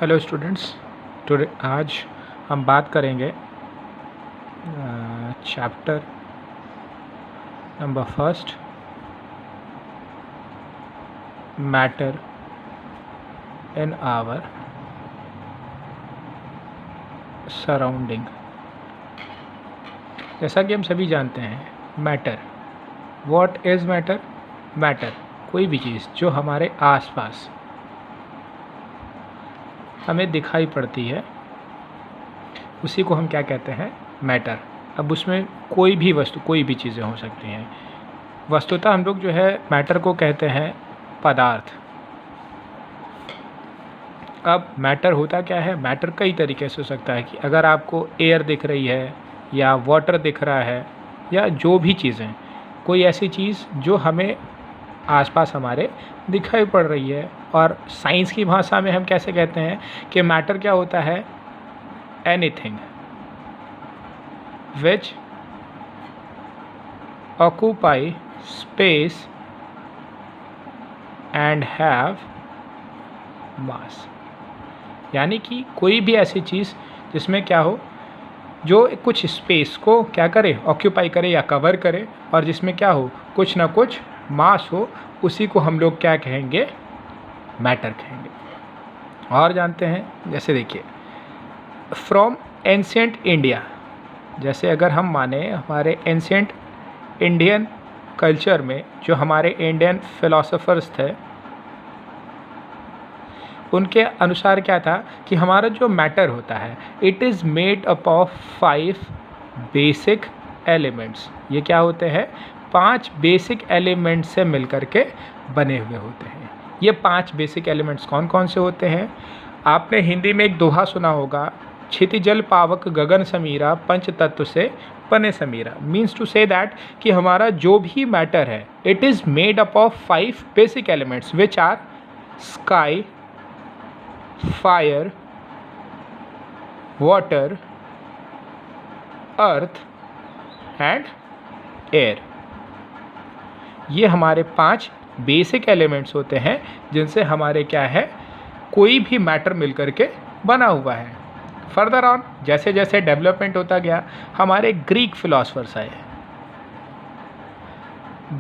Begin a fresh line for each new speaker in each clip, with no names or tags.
Hello students, today आज हम बात करेंगे chapter number first, matter in our surrounding. जैसा कि हम सभी जानते हैं, matter, what is matter? Matter कोई भी चीज़ जो हमारे आसपास हमें दिखाई पड़ती है, उसी को हम क्या कहते हैं? मैटर। अब उसमें कोई भी वस्तु, कोई भी चीज़ें हो सकती हैं। वस्तुतः हम लोग जो है मैटर को कहते हैं पदार्थ। अब मैटर होता क्या है? मैटर कई तरीके से हो सकता है कि अगर आपको एयर दिख रही है या वाटर दिख रहा है या जो भी चीज़ें, कोई ऐसी चीज़ जो हमें आसपास हमारे दिखाई पड़ रही है, और साइंस की भाषा में हम कैसे कहते हैं कि मैटर क्या होता है? Anything which occupy space and have मास। यानी कि कोई भी ऐसी चीज़ जिसमें क्या हो, जो कुछ स्पेस को क्या करे? ऑक्यूपाई करे या कवर करे, और जिसमें क्या हो? कुछ ना कुछ मास हो, उसी को हम लोग क्या कहेंगे? मैटर कहेंगे। और जानते हैं, जैसे देखिए, फ्रॉम एंशिएंट इंडिया, जैसे अगर हम माने हमारे एंशिएंट इंडियन कल्चर में जो हमारे इंडियन फिलोसोफर्स थे, उनके अनुसार क्या था कि हमारा जो मैटर होता है, it is made up of 5 basic elements. ये क्या होते हैं? 5 बेसिक एलिमेंट्स से मिलकर के बने हुए होते हैं। ये 5 बेसिक एलिमेंट्स कौन कौन से होते हैं? आपने हिंदी में एक दोहा सुना होगा, क्षितिजल पावक गगन समीरा, पंच तत्व से बने समीरा। मीन्स टू से दैट कि हमारा जो भी मैटर है, it is made up of 5 basic elements which are sky, fire, water, earth and air. ये हमारे 5 बेसिक एलिमेंट्स होते हैं जिनसे हमारे क्या है? कोई भी मैटर मिलकर के बना हुआ है। फर्दर ऑन जैसे जैसे डेवलपमेंट होता गया, हमारे ग्रीक फिलोसफर्स आए।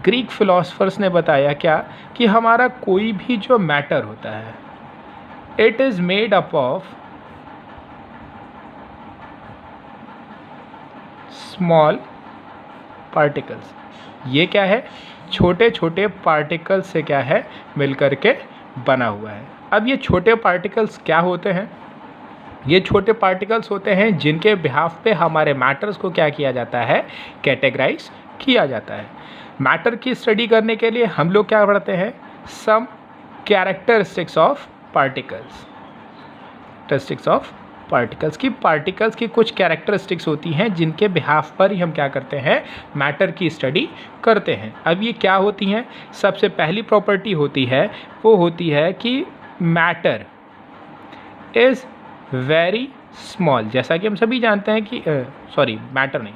ग्रीक फिलोसफर्स ने बताया क्या कि हमारा कोई भी जो मैटर होता है, it is made up of small particles. ये क्या है? छोटे छोटे पार्टिकल्स से क्या है? मिलकर के बना हुआ है। अब ये छोटे पार्टिकल्स क्या होते हैं? ये छोटे पार्टिकल्स होते हैं जिनके बिहाफ पे हमारे मैटर्स को क्या किया जाता है? कैटेगराइज किया जाता है। मैटर की स्टडी करने के लिए हम लोग क्या पढ़ते हैं? Some characteristics of particles. Particles की कुछ कैरेक्टरिस्टिक्स होती हैं जिनके बिहाफ पर ही हम क्या करते हैं? मैटर की स्टडी करते हैं। अब ये क्या होती हैं? सबसे पहली प्रॉपर्टी होती है, वो होती है कि मैटर इज़ वेरी स्मॉल। जैसा कि हम सभी जानते हैं कि मैटर नहीं,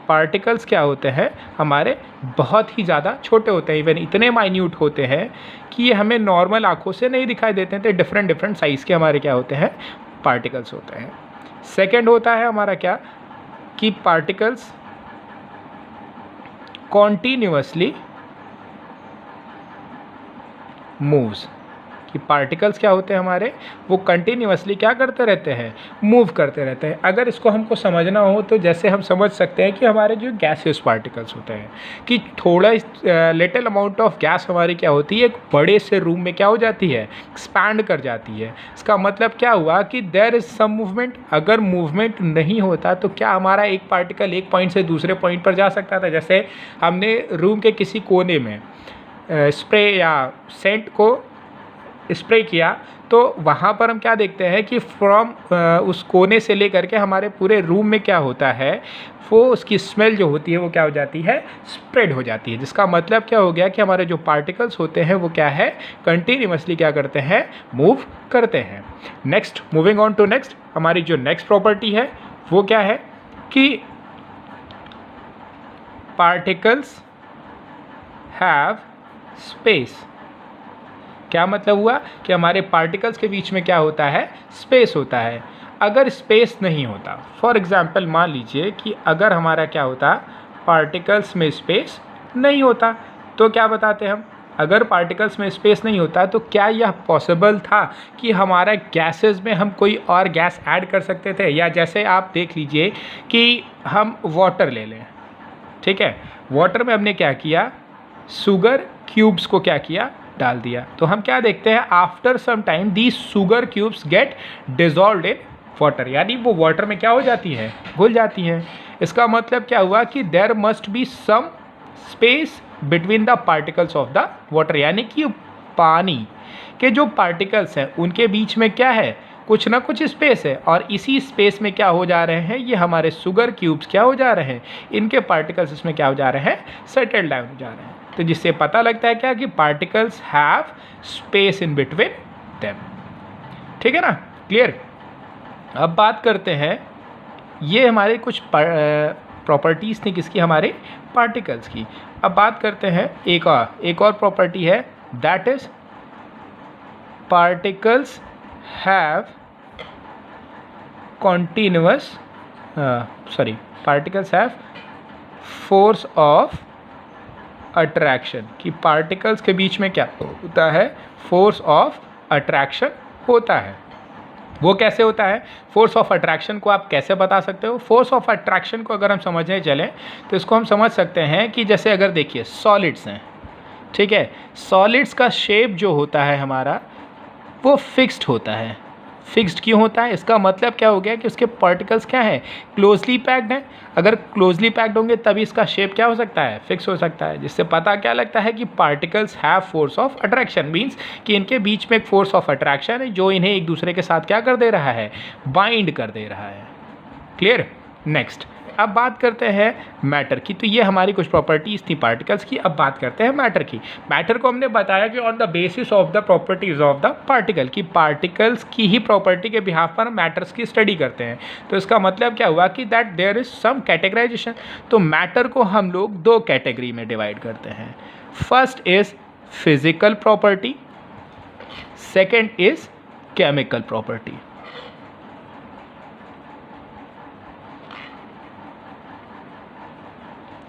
पार्टिकल्स क्या होते हैं? हमारे बहुत ही ज़्यादा छोटे होते हैं, इवन इतने माइन्यूट होते हैं कि ये हमें नॉर्मल आँखों से नहीं दिखाई देते हैं। तो डिफरेंट साइज़ के हमारे क्या होते हैं? पार्टिकल्स होते हैं। सेकेंड होता है हमारा क्या कि पार्टिकल्स कॉन्टीन्यूअसली मूव्स। कि पार्टिकल्स क्या होते हैं हमारे? वो कंटिन्यूअसली क्या करते रहते हैं? मूव करते रहते हैं। अगर इसको हमको समझना हो तो जैसे हम समझ सकते हैं कि हमारे जो गैसियस पार्टिकल्स होते हैं, कि थोड़ा लिटिल अमाउंट ऑफ गैस हमारी क्या होती है? एक बड़े से रूम में क्या हो जाती है? एक्सपैंड कर जाती है। इसका मतलब क्या हुआ कि देयर इज़ सम मूवमेंट। अगर मूवमेंट नहीं होता तो क्या हमारा एक पार्टिकल एक पॉइंट से दूसरे पॉइंट पर जा सकता था? जैसे हमने रूम के किसी कोने में स्प्रे या सेंट को स्प्रे किया, तो वहाँ पर हम क्या देखते हैं कि फ्रॉम उस कोने से लेकर के हमारे पूरे रूम में क्या होता है? वो उसकी स्मेल जो होती है वो क्या हो जाती है? स्प्रेड हो जाती है। जिसका मतलब क्या हो गया कि हमारे जो पार्टिकल्स होते हैं वो क्या है? कंटिन्यूअसली क्या करते हैं? मूव करते हैं। Next, moving on to next, हमारी जो नेक्स्ट प्रॉपर्टी है वो क्या है कि पार्टिकल्स हैव स्पेस। क्या मतलब हुआ कि हमारे पार्टिकल्स के बीच में क्या होता है, स्पेस होता है। अगर स्पेस नहीं होता, फॉर एग्जांपल मान लीजिए कि अगर हमारा क्या होता, पार्टिकल्स में स्पेस नहीं होता, तो क्या बताते हम, अगर पार्टिकल्स में स्पेस नहीं होता तो क्या यह पॉसिबल था कि हमारा गैसेस में हम कोई और गैस ऐड कर सकते थे। या जैसे आप देख लीजिए कि हम वाटर ले लें, ठीक है, वाटर में हमने क्या किया, शुगर क्यूब्स को क्या किया, डाल दिया, तो हम क्या देखते हैं, after some time these sugar cubes get dissolved in water, यानी वो वाटर में क्या हो जाती है, घुल जाती हैं। इसका मतलब क्या हुआ कि there must be some space between the particles of the water, यानी कि पानी के जो पार्टिकल्स हैं उनके बीच में क्या है, कुछ ना कुछ स्पेस है, और इसी स्पेस में क्या हो जा रहे हैं, ये हमारे शुगर क्यूब्स क्या हो जा रहे हैं, इनके पार्टिकल्स इसमें क्या हो जा रहे हैं, सेटल डाउन हो जा रहे हैं। तो जिससे पता लगता है क्या कि particles have space in between them, ठीक है ना, क्लियर। अब बात करते हैं, ये हमारे कुछ प्रॉपर्टीज़ थी किसकी, हमारे पार्टिकल्स की। अब बात करते हैं एक और प्रॉपर्टी है, that is particles have continuous particles have force of attraction, कि पार्टिकल्स के बीच में क्या होता है, फोर्स ऑफ अट्रैक्शन होता है। वो कैसे होता है, फोर्स ऑफ अट्रैक्शन को आप कैसे बता सकते हो, फोर्स ऑफ अट्रैक्शन को अगर हम समझने चलें तो इसको हम समझ सकते हैं कि जैसे अगर देखिए सॉलिड्स हैं, ठीक है, सॉलिड्स का शेप जो होता है हमारा वो फिक्स्ड होता है। फिक्स्ड क्यों होता है, इसका मतलब क्या हो गया कि उसके पार्टिकल्स क्या हैं, क्लोजली पैक्ड हैं। अगर क्लोजली पैक्ड होंगे तभी इसका शेप क्या हो सकता है, फिक्स हो सकता है, जिससे पता क्या लगता है कि particles have force of attraction, means कि इनके बीच में एक फोर्स ऑफ अट्रैक्शन है जो इन्हें एक दूसरे के साथ क्या कर दे रहा है, बाइंड कर दे रहा है। क्लियर। नेक्स्ट अब बात करते हैं मैटर की। तो ये हमारी कुछ प्रॉपर्टीज़ थी पार्टिकल्स की। अब बात करते हैं मैटर की। मैटर को हमने बताया कि on the basis of the properties of the particle, की पार्टिकल्स की ही प्रॉपर्टी के बिहाफ पर मैटर्स की स्टडी करते हैं। तो इसका मतलब क्या हुआ कि that there is some categorisation. तो मैटर को हम लोग दो कैटेगरी में डिवाइड करते हैं। First is physical property, second is chemical property.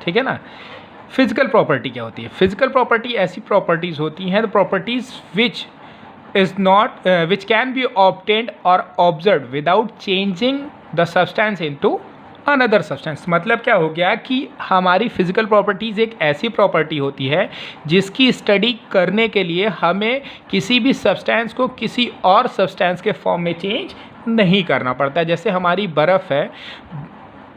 ठीक है ना। फिजिकल प्रॉपर्टी क्या होती है? फिजिकल प्रॉपर्टी ऐसी प्रॉपर्टीज होती हैं, the properties which is not which can be obtained और observe without changing the substance into another substance. मतलब क्या हो गया कि हमारी फिजिकल प्रॉपर्टीज़ एक ऐसी प्रॉपर्टी होती है जिसकी स्टडी करने के लिए हमें किसी भी सब्सटेंस को किसी और सब्सटेंस के फॉर्म में चेंज नहीं करना पड़ता। जैसे हमारी बर्फ़ है,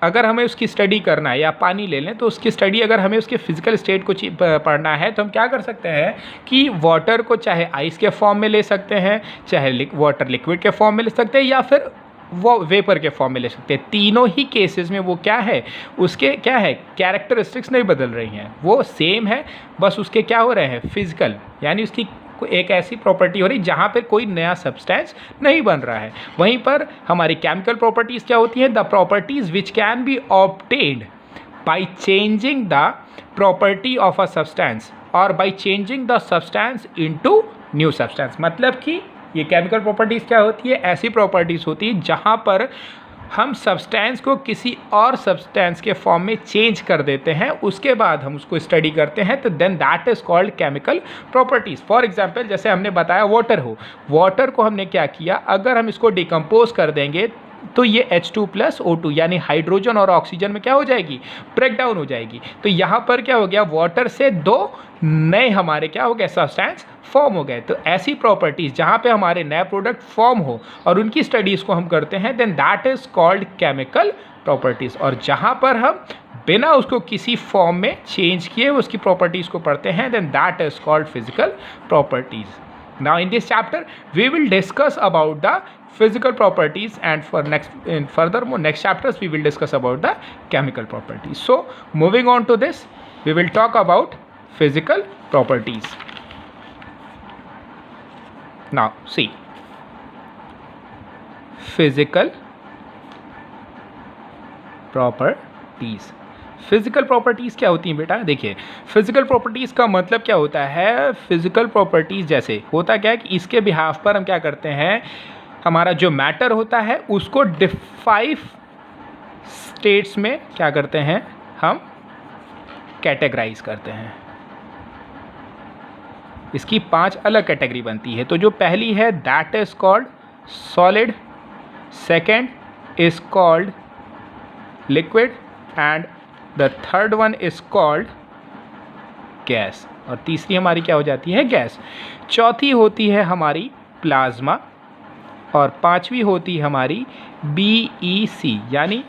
अगर हमें उसकी स्टडी करना है, या पानी ले लें तो उसकी स्टडी अगर हमें उसके फिजिकल स्टेट को पढ़ना है तो हम क्या कर सकते हैं कि वाटर को चाहे आइस के फॉर्म में ले सकते हैं, चाहे वाटर लिक्विड के फॉर्म में ले सकते हैं, या फिर वो वेपर के फॉर्म में ले सकते हैं। तीनों ही केसेस में वो क्या है, उसके क्या है, कैरेक्टरिस्टिक्स नहीं बदल रही हैं, वो सेम है, बस उसके क्या हो रहे हैं, फिजिकल, यानी उसकी एक ऐसी प्रॉपर्टी हो रही जहाँ पर कोई नया सब्सटेंस नहीं बन रहा है। वहीं पर हमारी केमिकल प्रॉपर्टीज़ क्या होती हैं? The properties which can be obtained by changing the property of a substance और by changing the substance into new substance. मतलब कि ये केमिकल प्रॉपर्टीज़ क्या होती है? ऐसी प्रॉपर्टीज़ होती है जहाँ पर हम सब्सटेंस को किसी और सब्सटेंस के फॉर्म में चेंज कर देते हैं, उसके बाद हम उसको स्टडी करते हैं, तो then that is called chemical properties. For example जैसे हमने बताया वाटर को हमने क्या किया, अगर हम इसको डिकम्पोज कर देंगे तो ये H2+O2 यानी हाइड्रोजन और ऑक्सीजन में क्या हो जाएगी, ब्रेक डाउन हो जाएगी। तो यहाँ पर क्या हो गया, वाटर से दो नए हमारे क्या हो गए, सब्सटेंस फॉर्म हो गए। तो ऐसी प्रॉपर्टीज़ जहाँ पे हमारे नए प्रोडक्ट फॉर्म हो और उनकी स्टडीज़ को हम करते हैं, then that is called chemical properties. और जहाँ पर हम बिना उसको किसी फॉर्म में चेंज किए उसकी प्रॉपर्टीज़ को पढ़ते हैं, then that is called physical properties. Now in this chapter we will discuss about the physical properties, and furthermore next chapters we will discuss about the chemical properties. So moving on to this, we will talk about physical properties. Now see, physical properties. Physical properties क्या होती हैं बेटा? देखिए, physical properties का मतलब क्या होता है? फिजिकल प्रॉपर्टीज़ जैसे होता क्या है कि इसके बिहाफ पर हम क्या करते हैं, हमारा जो मैटर होता है उसको 5 स्टेट्स में क्या करते हैं, हम कैटेगराइज करते हैं। इसकी 5 अलग कैटेगरी बनती है। तो जो पहली है that is called solid, second is called liquid and the third one is called gas, और तीसरी हमारी क्या हो जाती है, गैस। चौथी होती है हमारी प्लाज्मा, और पांचवी होती है हमारी BEC यानी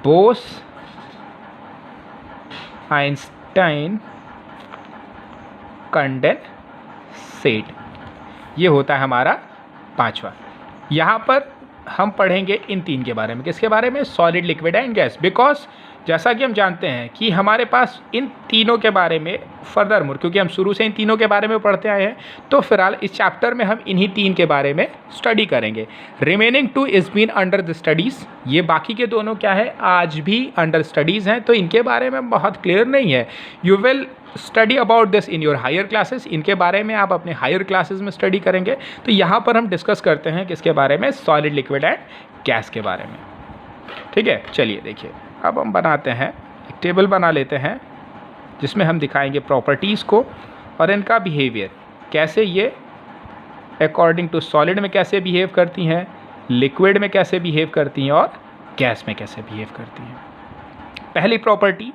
बोस आइंस्टाइन कंडेंसेट। ये होता है हमारा पांचवा। यहाँ पर हम पढ़ेंगे इन 3 के बारे में। किसके बारे में? Solid, liquid and gas. Because जैसा कि हम जानते हैं कि हमारे पास इन तीनों के बारे में फर्दर मोर, क्योंकि हम शुरू से इन तीनों के बारे में पढ़ते आए हैं, तो फिलहाल इस चैप्टर में हम इन्हीं 3 के बारे में स्टडी करेंगे। Remaining 2 is been under the studies. ये बाकी के दोनों क्या है, आज भी अंडर स्टडीज़ हैं, तो इनके बारे में बहुत क्लियर नहीं है। You will study about this in your higher classes. इनके बारे में आप अपने हायर क्लासेस में स्टडी करेंगे। तो यहाँ पर हम डिस्कस करते हैं किसके बारे में, सॉलिड, लिक्विड एंड गैस के बारे में। ठीक है, चलिए देखिए, अब हम बनाते हैं एक टेबल बना लेते हैं जिसमें हम दिखाएंगे प्रॉपर्टीज़ को और इनका बिहेवियर, कैसे ये अकॉर्डिंग टू सॉलिड में कैसे बिहेव करती हैं, लिक्विड में कैसे बिहेव करती हैं और गैस में कैसे बिहेव करती हैं। पहली प्रॉपर्टी,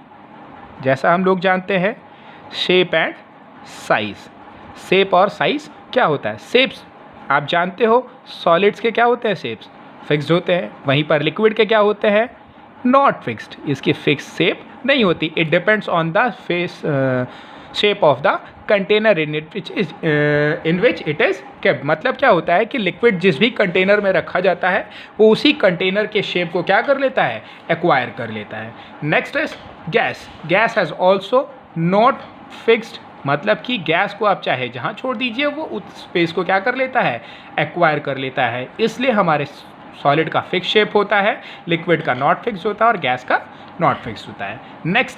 जैसा हम लोग जानते हैं, शेप एंड साइज़। शेप और साइज़ क्या होता है? शेप्स आप जानते हो, सॉलिड्स के क्या होते हैं, शेप्स फिक्स्ड होते हैं। वहीं पर लिक्विड के क्या होते हैं, नॉट फिक्स्ड। इसकी फिक्स शेप नहीं होती। It depends on the face shape of the container in which it is kept. मतलब क्या होता है कि लिक्विड जिस भी कंटेनर में रखा जाता है वो उसी कंटेनर के शेप को क्या कर लेता है, एक्वायर कर लेता है। Next is gas. Gas has also not fixed, मतलब कि गैस को आप चाहे जहाँ छोड़ दीजिए वो उस स्पेस को क्या कर लेता है, एक्वायर कर लेता है। इसलिए हमारे सॉलिड का फिक्स शेप होता है, लिक्विड का नॉट फिक्स होता है और गैस का नॉट फिक्स होता है। नेक्स्ट